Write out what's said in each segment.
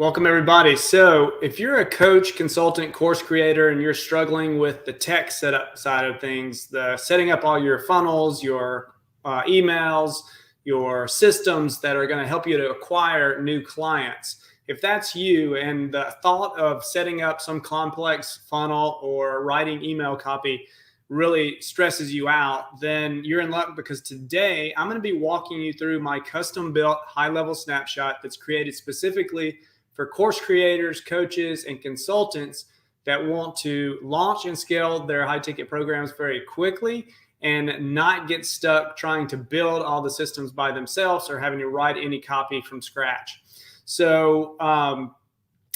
Welcome, everybody. So if you're a coach, consultant, course creator, and you're struggling with the tech setup side of things, the setting up all your funnels, your emails, your systems that are going to help you to acquire new clients, if that's you and the thought of setting up some complex funnel or writing email copy really stresses you out, then you're in luck, because today I'm going to be walking you through my custom built high-level snapshot that's created specifically for course creators, coaches, and consultants that want to launch and scale their high ticket programs very quickly and not get stuck trying to build all the systems by themselves or having to write any copy from scratch. So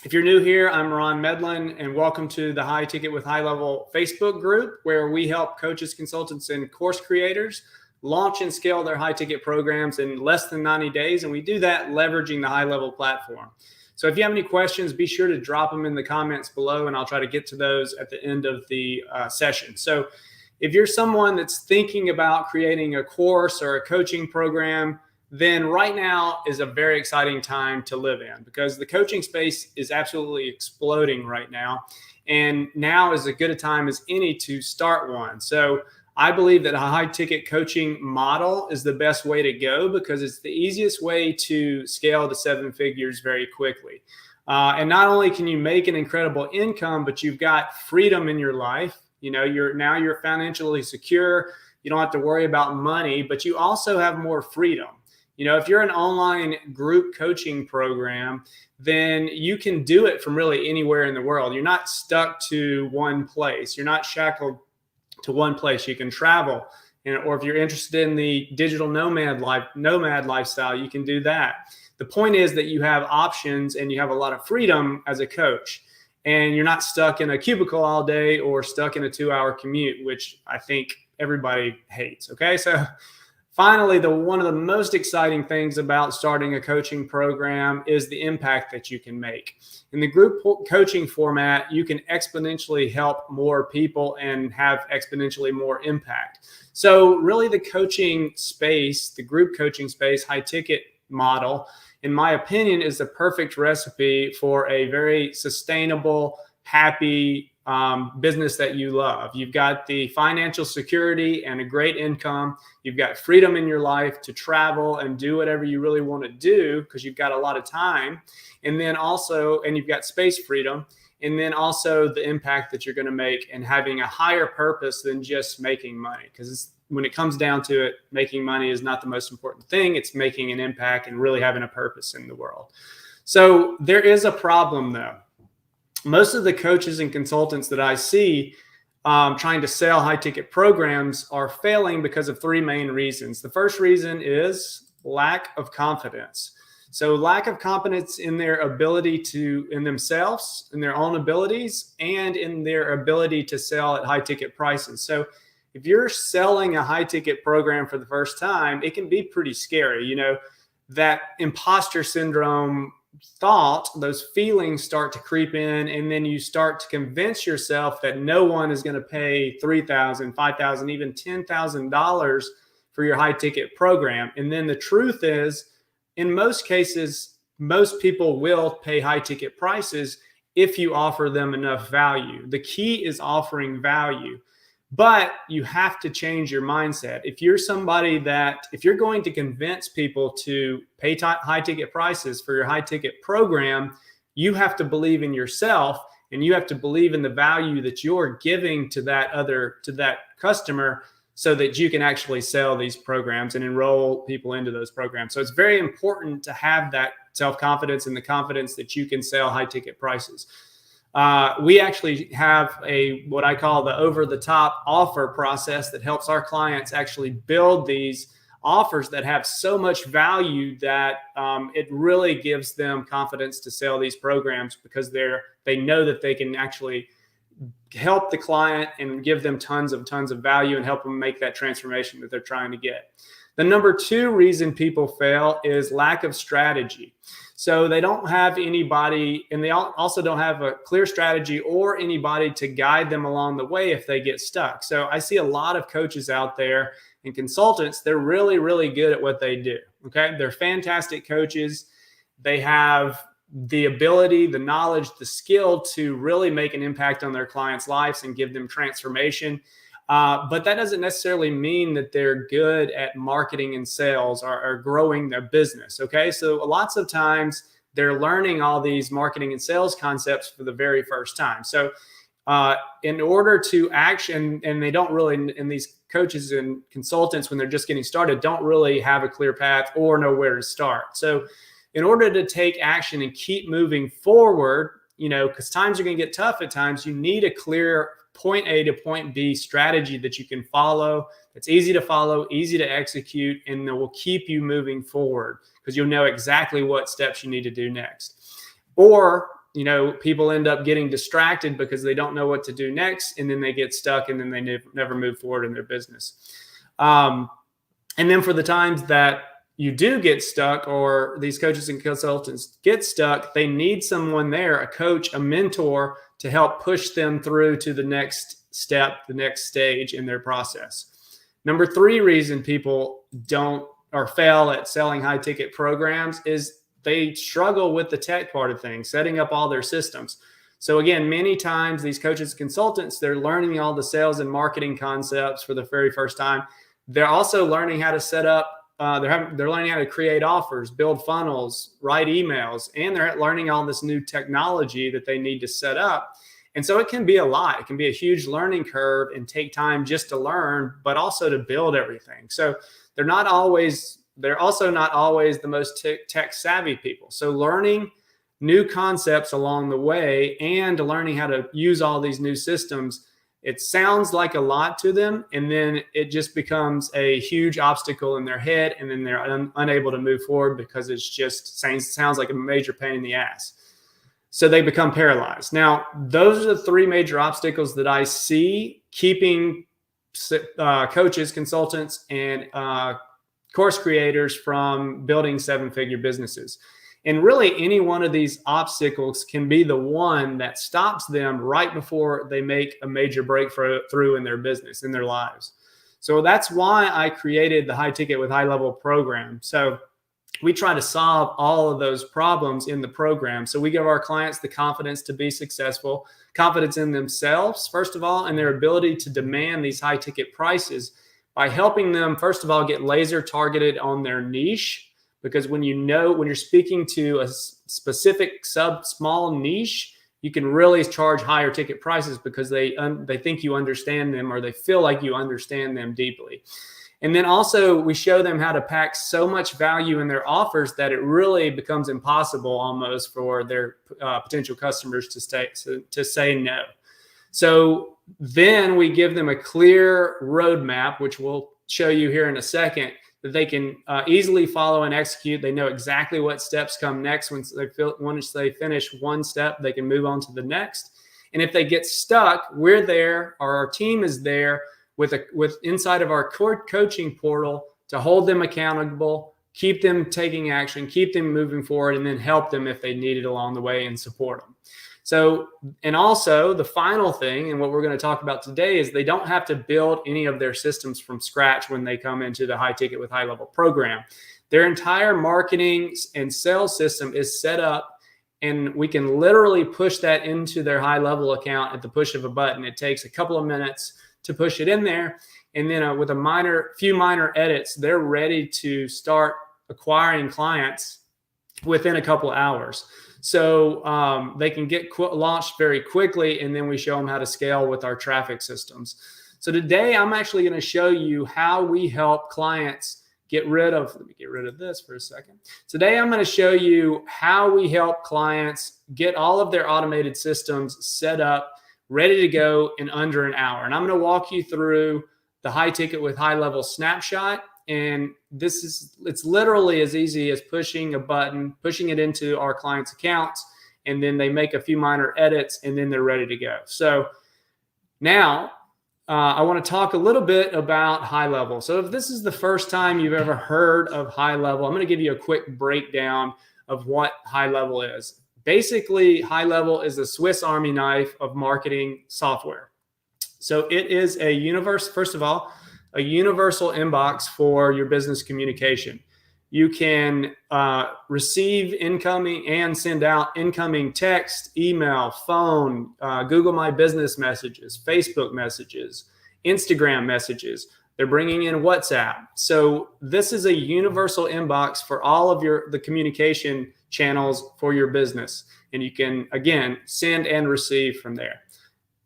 if you're new here, I'm Ron Medlin, and welcome to the High Ticket with High Level Facebook group, where we help coaches, consultants, and course creators launch and scale their high ticket programs in less than 90 days. And we do that leveraging the high level platform. So if you have any questions, be sure to drop them in the comments below, and I'll try to get to those at the end of the session. So if you're someone that's thinking about creating a course or a coaching program, then right now is a very exciting time to live in, because the coaching space is absolutely exploding right now. And now is as good a time as any to start one. So I believe that a high ticket coaching model is the best way to go, because it's the easiest way to scale to 7 figures very quickly. And not only can you make an incredible income, but you've got freedom in your life. You know, you're financially secure. You don't have to worry about money, but you also have more freedom. You know, if you're an online group coaching program, then you can do it from really anywhere in the world. You're not stuck to one place. You're not shackled to one place. You can travel, or if you're interested in the digital nomad lifestyle, you can do that. The point is that you have options and you have a lot of freedom as a coach, and you're not stuck in a cubicle all day or stuck in a 2-hour commute, which I think everybody hates. Okay. So finally, one of the most exciting things about starting a coaching program is the impact that you can make. In the group coaching format, you can exponentially help more people and have exponentially more impact. So really, the coaching space, the group coaching space, high ticket model, in my opinion, is the perfect recipe for a very sustainable, happy business that you love. You've got the financial security and a great income. You've got freedom in your life to travel and do whatever you really want to do, because you've got a lot of time. And then also, and you've got space freedom. And then also the impact that you're going to make and having a higher purpose than just making money. Because when it comes down to it, making money is not the most important thing. It's making an impact and really having a purpose in the world. So there is a problem, though. Most of the coaches and consultants that I see trying to sell high ticket programs are failing because of 3 main reasons. The first reason is lack of confidence. So lack of confidence in their ability in themselves, in their own abilities, and in their ability to sell at high ticket prices. So if you're selling a high ticket program for the first time, it can be pretty scary. You know, that imposter syndrome thought, those feelings start to creep in, and then you start to convince yourself that no one is going to pay $3,000, $5,000, even $10,000 for your high ticket program. And then the truth is, in most cases, most people will pay high ticket prices if you offer them enough value. The key is offering value. But you have to change your mindset. If you're if you're going to convince people to pay high ticket prices for your high ticket program, you have to believe in yourself, and you have to believe in the value that you're giving to that customer, so that you can actually sell these programs and enroll people into those programs. So it's very important to have that self-confidence and the confidence that you can sell high ticket prices. We actually have what I call the over-the-top offer process that helps our clients actually build these offers that have so much value that it really gives them confidence to sell these programs, because they know that they can actually help the client and give them tons of value and help them make that transformation that they're trying to get. The number 2 reason people fail is lack of strategy. So they don't have anybody, and they also don't have a clear strategy or anybody to guide them along the way if they get stuck. So I see a lot of coaches out there and consultants. They're really, really good at what they do. Okay. They're fantastic coaches. They have the ability, the knowledge, the skill to really make an impact on their clients' lives and give them transformation. But that doesn't necessarily mean that they're good at marketing and sales or growing their business. Okay. So lots of times they're learning all these marketing and sales concepts for the very first time. So in order to action, and they don't really, and these coaches and consultants, when they're just getting started, don't really have a clear path or know where to start. So in order to take action and keep moving forward, because times are going to get tough at times, you need a clear point A to point B strategy that you can follow. That's easy to follow, easy to execute, and that will keep you moving forward because you'll know exactly what steps you need to do next. Or, people end up getting distracted because they don't know what to do next, and then they get stuck, and then they never move forward in their business. And then for the times that you do get stuck, or these coaches and consultants get stuck, they need someone there, a coach, a mentor, to help push them through to the next step, the next stage in their process. Number 3 reason people don't or fail at selling high ticket programs is they struggle with the tech part of things, setting up all their systems. So again, many times these coaches and consultants, they're learning all the sales and marketing concepts for the very first time. They're also learning how to set up, they're learning how to create offers, build funnels, write emails, and they're learning all this new technology that they need to set up. And so it can be a lot. It can be a huge learning curve and take time just to learn, but also to build everything. So they're also not always the most tech savvy people. So learning new concepts along the way and learning how to use all these new systems, it sounds like a lot to them, and then it just becomes a huge obstacle in their head, and then they're unable to move forward because it's just sounds like a major pain in the ass. So they become paralyzed. Now, those are the 3 major obstacles that I see keeping coaches, consultants, and course creators from building 7-figure businesses. And really, any one of these obstacles can be the one that stops them right before they make a major breakthrough in their business, in their lives. So that's why I created the High Ticket with High Level program. So we try to solve all of those problems in the program. So we give our clients the confidence to be successful, confidence in themselves, first of all, and their ability to demand these high ticket prices by helping them, first of all, get laser targeted on their niche. Because when you're speaking to a specific small niche, you can really charge higher ticket prices because they think you understand them, or they feel like you understand them deeply. And then also we show them how to pack so much value in their offers that it really becomes impossible almost for their potential customers to say no. So then we give them a clear roadmap, which we'll show you here in a second, that they can easily follow and execute. They know exactly what steps come next. Once they finish one step, they can move on to the next. And if they get stuck, we're there, or our team is there with inside of our coaching portal to hold them accountable, keep them taking action, keep them moving forward, and then help them if they need it along the way and support them. So, and also the final thing, and what we're going to talk about today, is they don't have to build any of their systems from scratch when they come into the High Ticket with High Level program. Their entire marketing and sales system is set up, and we can literally push that into their high level account at the push of a button. It takes a couple of minutes to push it in there. And then with a few minor edits, they're ready to start acquiring clients within a couple of hours. So they can get launched very quickly, and then we show them how to scale with our traffic systems. So today I'm actually going to show you how we help clients let me get rid of this for a second. Today I'm going to show you how we help clients get all of their automated systems set up, ready to go in under an hour. And I'm going to walk you through the High Ticket with High Level Snapshot. And it's literally as easy as pushing a button, pushing it into our clients' accounts, and then they make a few minor edits, and then they're ready to go. So now I want to talk a little bit about High Level. So if this is the first time you've ever heard of High Level, I'm going to give you a quick breakdown of what High Level is. Basically, High Level is the Swiss Army knife of marketing software. So it is first of all, a universal inbox for your business communication. You can receive incoming and send out incoming text, email, phone, Google My Business messages, Facebook messages, Instagram messages. They're bringing in WhatsApp. So this is a universal inbox for all of the communication channels for your business. And you can, again, send and receive from there.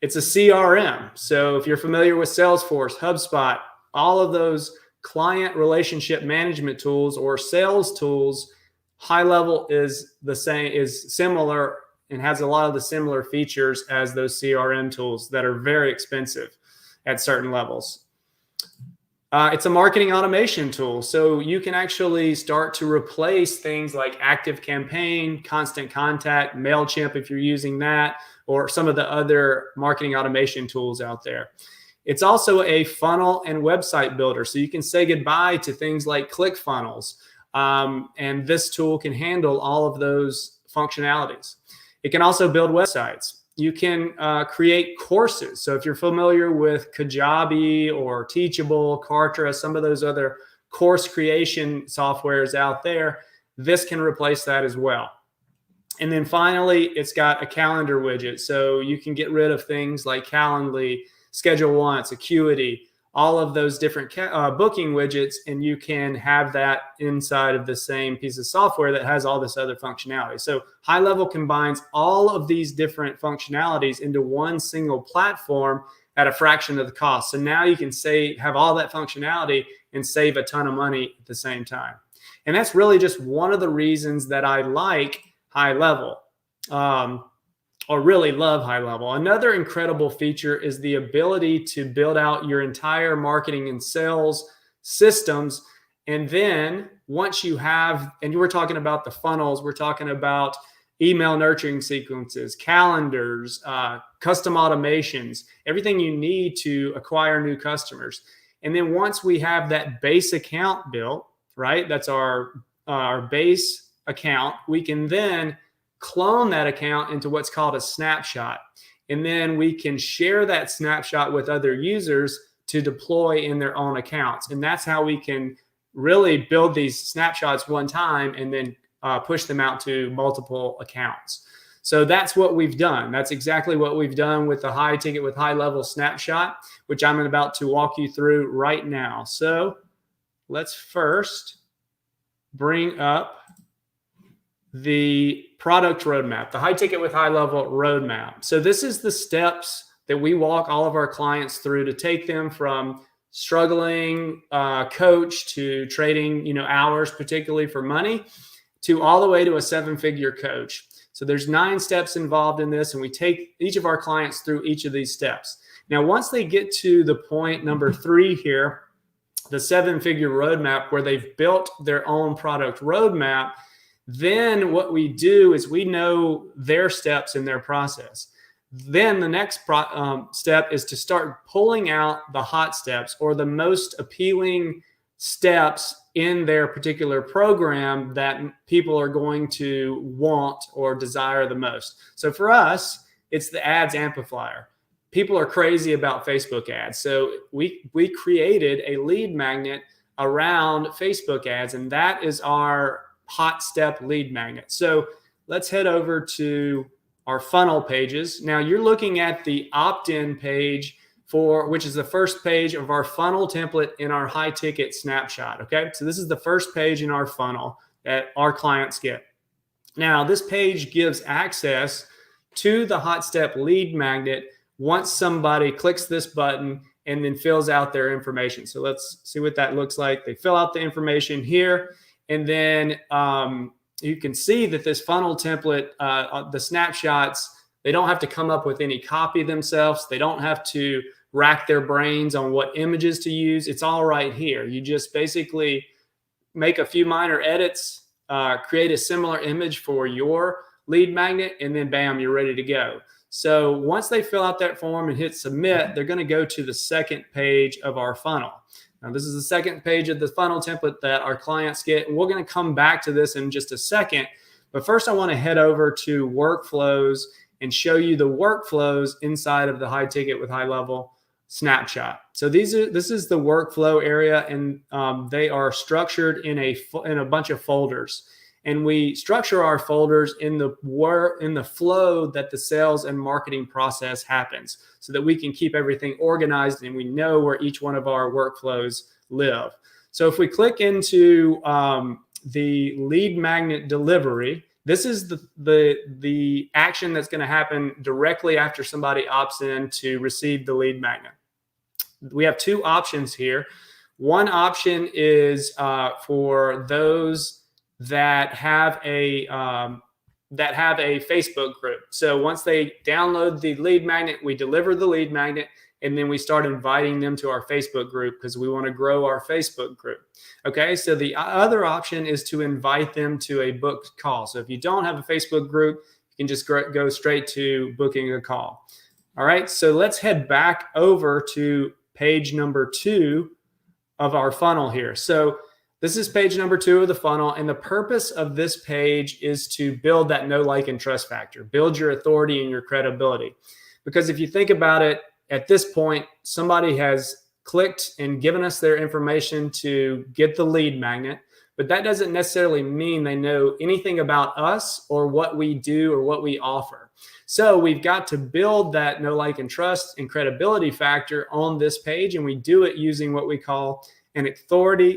It's a CRM. So if you're familiar with Salesforce, HubSpot, all of those client relationship management tools or sales tools, HighLevel is the same, is similar, and has a lot of the similar features as those CRM tools that are very expensive at certain levels. It's a marketing automation tool. So you can actually start to replace things like ActiveCampaign, Constant Contact, MailChimp if you're using that, or some of the other marketing automation tools out there. It's also a funnel and website builder. So you can say goodbye to things like ClickFunnels. And this tool can handle all of those functionalities. It can also build websites. You can create courses. So if you're familiar with Kajabi or Teachable, Kartra, some of those other course creation softwares out there, this can replace that as well. And then finally, it's got a calendar widget. So you can get rid of things like Calendly, Schedule Once, Acuity, all of those different booking widgets, and you can have that inside of the same piece of software that has all this other functionality. So HighLevel combines all of these different functionalities into one single platform at a fraction of the cost. So now you can have all that functionality and save a ton of money at the same time. And that's really just one of the reasons that I like HighLevel. Or really love HighLevel. Another incredible feature is the ability to build out your entire marketing and sales systems. And then once you have, and you were talking about the funnels, we're talking about email nurturing sequences, calendars, custom automations, everything you need to acquire new customers. And then once we have that base account built, right, that's our base account, we can then clone that account into what's called a snapshot. And then we can share that snapshot with other users to deploy in their own accounts. And that's how we can really build these snapshots one time and then push them out to multiple accounts. So that's what we've done. That's exactly what we've done with the High Ticket with HighLevel Snapshot, which I'm about to walk you through right now. So let's first bring up the product roadmap, the High Ticket with HighLevel roadmap. So this is the steps that we walk all of our clients through to take them from struggling coach to trading, hours, particularly for money, to all the way to a 7-figure coach. So there's 9 steps involved in this, and we take each of our clients through each of these steps. Now, once they get to the point number 3 here, the 7-figure roadmap, where they've built their own product roadmap, then what we do is we know their steps in their process. Then the next step is to start pulling out the hot steps, or the most appealing steps in their particular program that people are going to want or desire the most. So for us, it's the ads amplifier. People are crazy about Facebook ads. So we created a lead magnet around Facebook ads, and that is our hot step lead magnet. So let's head over to our funnel pages. Now you're looking at the opt-in page which is the first page of our funnel template in our high ticket snapshot. Okay. So this is the first page in our funnel that our clients get. Now this page gives access to the hot step lead magnet once somebody clicks this button and then fills out their information. So let's see what that looks like. They fill out the information here. And then you can see that this funnel template, the snapshots, they don't have to come up with any copy themselves. They don't have to rack their brains on what images to use. It's all right here. You just basically make a few minor edits, create a similar image for your lead magnet, and then bam, you're ready to go. So once they fill out that form and hit submit, they're going to go to the second page of our funnel. Now, this is the second page of the funnel template that our clients get, and we're going to come back to this in just a second. But first, I want to head over to workflows and show you the workflows inside of the High Ticket with HighLevel Snapshot. So this is the workflow area, and they are structured in a bunch of folders. And we structure our folders in the flow that the sales and marketing process happens, so that we can keep everything organized and we know where each one of our workflows live. So if we click into the lead magnet delivery, this is the action that's going to happen directly after somebody opts in to receive the lead magnet. We have two options here. One option is for those that have a Facebook group. So once they download the lead magnet, we deliver the lead magnet, and then we start inviting them to our Facebook group because we want to grow our Facebook group. Okay, so the other option is to invite them to a booked call. So if you don't have a Facebook group, you can just go straight to booking a call. All right, so let's head back over to page number 2 of our funnel here. So this is page number 2 of the funnel, and the purpose of this page is to build that know, like, and trust factor, build your authority and your credibility. Because if you think about it, at this point, somebody has clicked and given us their information to get the lead magnet, but that doesn't necessarily mean they know anything about us or what we do or what we offer. So we've got to build that know, like, and trust and credibility factor on this page, and we do it using what we call an authority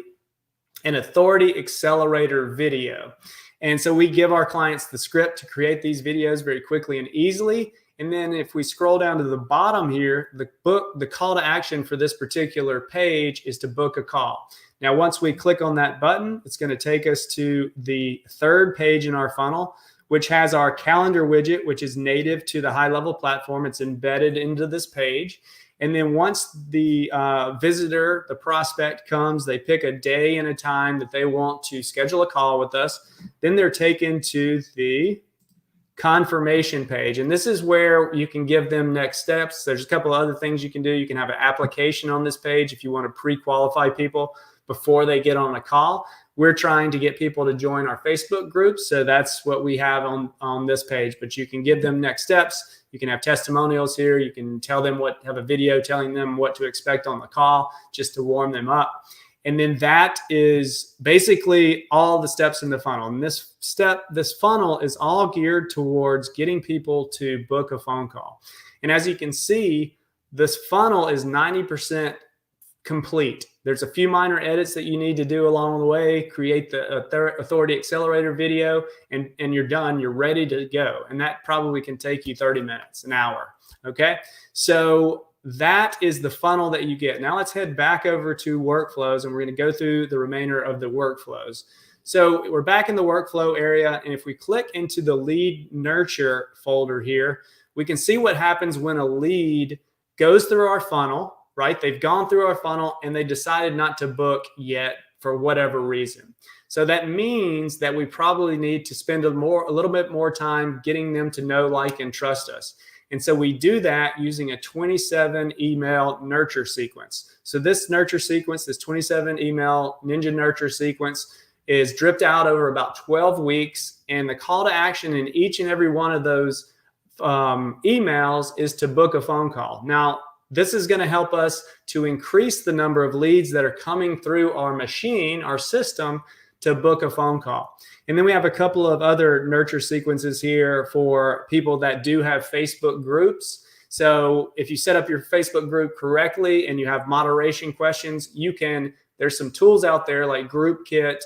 accelerator video. And so we give our clients the script to create these videos very quickly and easily. And then if we scroll down to the bottom here, the call to action for this particular page is to book a call. Now, once we click on that button, it's going to take us to the third page in our funnel, which has our calendar widget, which is native to the HighLevel platform. It's embedded into this page. And then once the visitor, the prospect comes, they pick a day and a time that they want to schedule a call with us. Then they're taken to the confirmation page. And this is where you can give them next steps. There's a couple of other things you can do. You can have an application on this page if you want to pre-qualify people before they get on a call. We're trying to get people to join our Facebook group, so that's what we have on this page. But you can give them next steps. You can have testimonials here. You can tell them have a video telling them what to expect on the call, just to warm them up. And then that is basically all the steps in the funnel. And this funnel is all geared towards getting people to book a phone call. And as you can see, this funnel is 90% complete. There's a few minor edits that you need to do along the way, create the authority accelerator video, and you're done. You're ready to go. And that probably can take you 30 minutes, an hour. Okay. So that is the funnel that you get. Now let's head back over to workflows, and we're going to go through the remainder of the workflows. So we're back in the workflow area. And if we click into the lead nurture folder here, we can see what happens when a lead goes through our funnel, right? They've gone through our funnel and they decided not to book yet for whatever reason. So that means that we probably need to spend a little bit more time getting them to know, like, and trust us. And so we do that using a 27 email nurture sequence. So this nurture sequence, this 27 email Ninja nurture sequence, is dripped out over about 12 weeks. And the call to action in each and every one of those emails is to book a phone call. Now, this is going to help us to increase the number of leads that are coming through our machine, our system, to book a phone call. And then we have a couple of other nurture sequences here for people that do have Facebook groups. So if you set up your Facebook group correctly and you have moderation questions, there's some tools out there like Group Kit,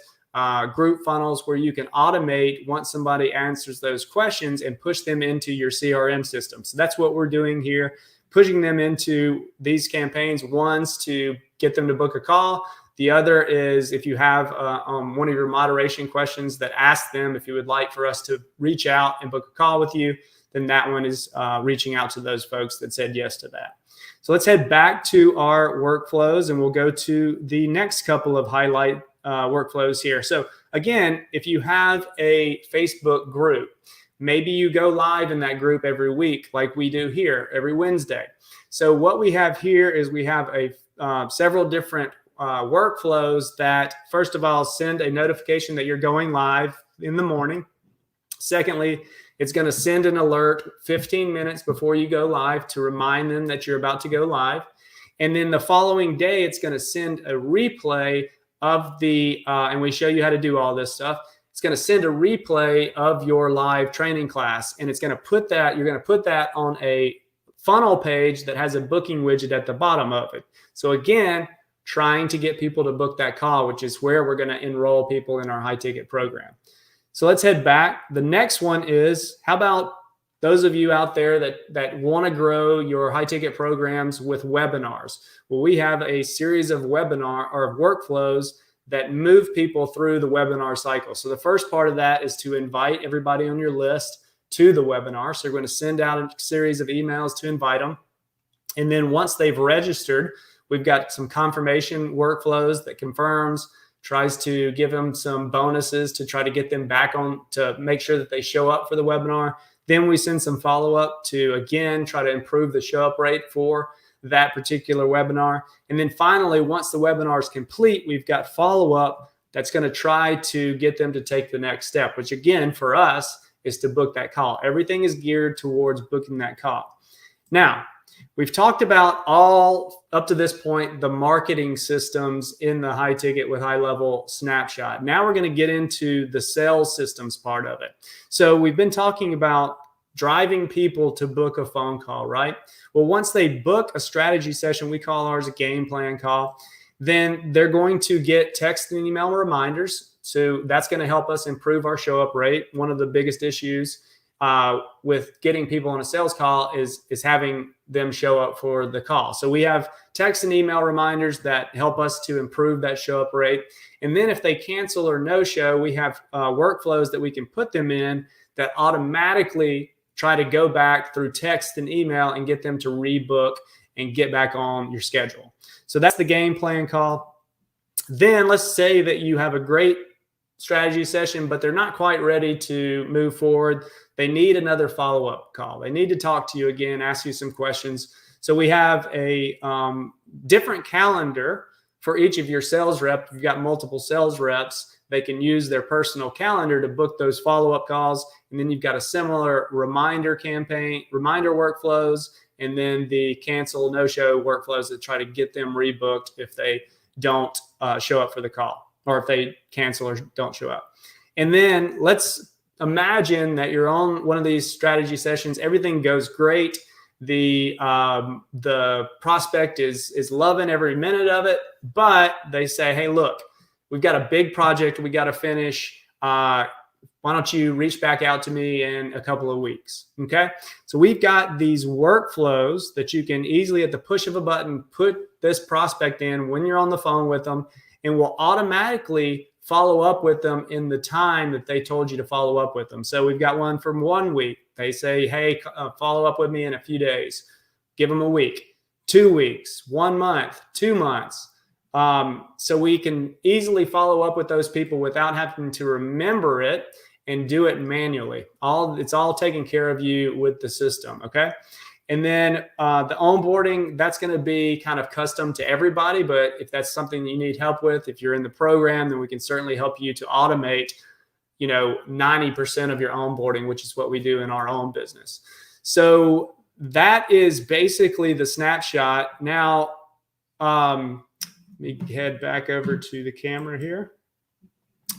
group funnels, where you can automate once somebody answers those questions and push them into your CRM system. So that's what we're doing here, pushing them into these campaigns. One's to get them to book a call. The other is if you have one of your moderation questions that ask them if you would like for us to reach out and book a call with you, then that one is reaching out to those folks that said yes to that. So let's head back to our workflows, and we'll go to the next couple of highlight workflows here. So again, if you have a Facebook group, maybe you go live in that group every week, like we do here every Wednesday. So what we have here is we have several different workflows that, first of all, send a notification that you're going live in the morning. Secondly, it's going to send an alert 15 minutes before you go live to remind them that you're about to go live. And then the following day, it's going to send a replay of the, and we show you how to do all this stuff. It's going to send a replay of your live training class, and it's going to put that, you're going to put that on a funnel page that has a booking widget at the bottom of it. So again, trying to get people to book that call, which is where we're going to enroll people in our high ticket program. So let's head back. The next one is, how about those of you out there that want to grow your high ticket programs with webinars? Well, we have a series of webinar or workflows that move people through the webinar cycle. So the first part of that is to invite everybody on your list to the webinar. So you're going to send out a series of emails to invite them. And then once they've registered, we've got some confirmation workflows that confirms, tries to give them some bonuses to try to get them back on, to make sure that they show up for the webinar. Then we send some follow-up to, again, try to improve the show-up rate for that particular webinar. And then finally, once the webinar is complete, we've got follow-up that's going to try to get them to take the next step, which again, for us, is to book that call. Everything is geared towards booking that call. Now, we've talked about all up to this point, the marketing systems in the high ticket with high level snapshot. Now we're going to get into the sales systems part of it. So we've been talking about driving people to book a phone call, right? Well, once they book a strategy session, we call ours a game plan call, then they're going to get text and email reminders. So that's going to help us improve our show up rate. One of the biggest issues with getting people on a sales call is having them show up for the call. So we have text and email reminders that help us to improve that show up rate. And then if they cancel or no show, we have workflows that we can put them in that automatically try to go back through text and email and get them to rebook and get back on your schedule. So that's the game plan call. Then let's say that you have a great strategy session, but they're not quite ready to move forward. They need another follow-up call. They need to talk to you again, ask you some questions. So we have a different calendar for each of your sales reps. If you've got multiple sales reps, they can use their personal calendar to book those follow-up calls. And then you've got a similar reminder campaign, reminder workflows, and then the cancel, no-show workflows that try to get them rebooked if they don't show up for the call, or if they cancel or don't show up. And then let's imagine that you're on one of these strategy sessions. Everything goes great. The prospect is loving every minute of it, but they say, hey, look, we've got a big project we got to finish. Why don't you reach back out to me in a couple of weeks? Okay. So we've got these workflows that you can easily, at the push of a button, put this prospect in when you're on the phone with them, and will automatically follow up with them in the time that they told you to follow up with them. So we've got one from 1 week. They say, hey, follow up with me in a few days. Give them a week, 2 weeks, 1 month, 2 months. So we can easily follow up with those people without having to remember it and do it manually. It's all taken care of you with the system, okay? And then the onboarding, that's going to be kind of custom to everybody. But if that's something you need help with, if you're in the program, then we can certainly help you to automate, 90% of your onboarding, which is what we do in our own business. So that is basically the snapshot. Now, let me head back over to the camera here.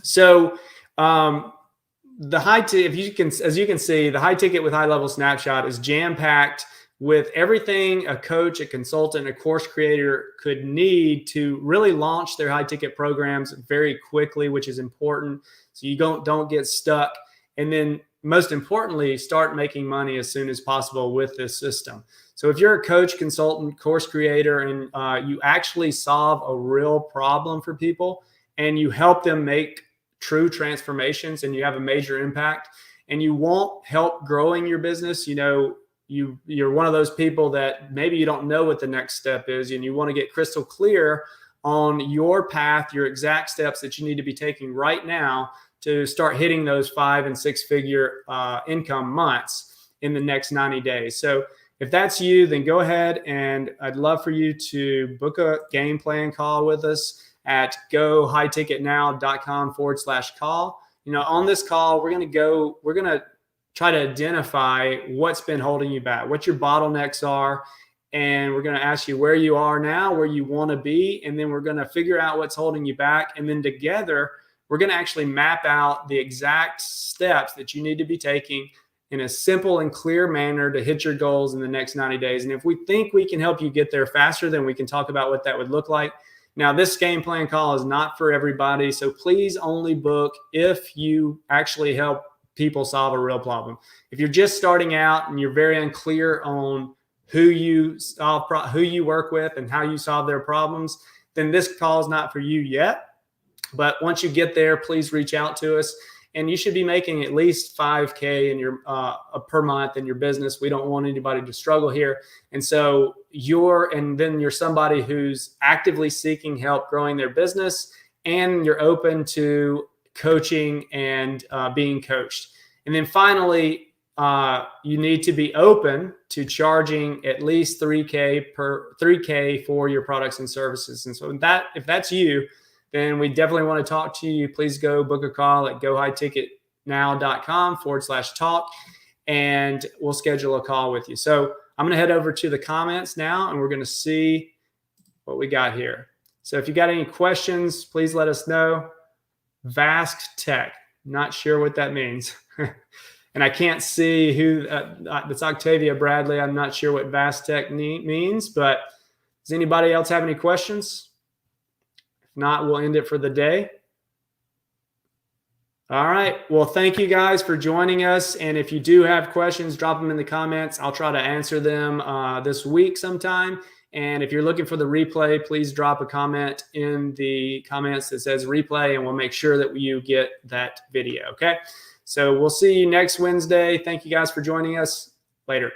So the as you can see, the high ticket with high level snapshot is jam-packed with everything a coach, a consultant, a course creator could need to really launch their high ticket programs very quickly, which is important. So you don't get stuck. And then most importantly, start making money as soon as possible with this system. So if you're a coach, consultant, course creator, and you actually solve a real problem for people and you help them make true transformations and you have a major impact and you want help growing your business, you're one of those people that maybe you don't know what the next step is and you want to get crystal clear on your path, your exact steps that you need to be taking right now to start hitting those 5- and 6-figure income months in the next 90 days. So if that's you, then go ahead, and I'd love for you to book a game plan call with us at gohighticketnow.com/call. On this call, we're going to try to identify what's been holding you back, what your bottlenecks are, and we're going to ask you where you are now, where you want to be, and then we're going to figure out what's holding you back. And then together, we're going to actually map out the exact steps that you need to be taking in a simple and clear manner to hit your goals in the next 90 days. And if we think we can help you get there faster, then we can talk about what that would look like. Now, this game plan call is not for everybody, so please only book if you actually help people solve a real problem. If you're just starting out and you're very unclear on who you work with and how you solve their problems, then this call is not for you yet. But once you get there, please reach out to us. And you should be making at least $5K in your per month in your business. We don't want anybody to struggle here. And so you're somebody who's actively seeking help growing their business, and you're open to coaching and being coached. And then finally, you need to be open to charging at least $3K for your products and services. And so if that's you, then we definitely want to talk to you. Please go book a call at gohighticketnow.com/talk, and we'll schedule a call with you. So I'm going to head over to the comments now, and we're going to see what we got here. So if you got any questions, please let us know. Vast Tech, not sure what that means. And I can't see who, that's Octavia Bradley. I'm not sure what Vast Tech means, but does anybody else have any questions? If not, we'll end it for the day. All right. Well, thank you guys for joining us. And if you do have questions, drop them in the comments. I'll try to answer them this week sometime. And if you're looking for the replay, please drop a comment in the comments that says replay, and we'll make sure that you get that video. Okay. So we'll see you next Wednesday. Thank you guys for joining us. Later.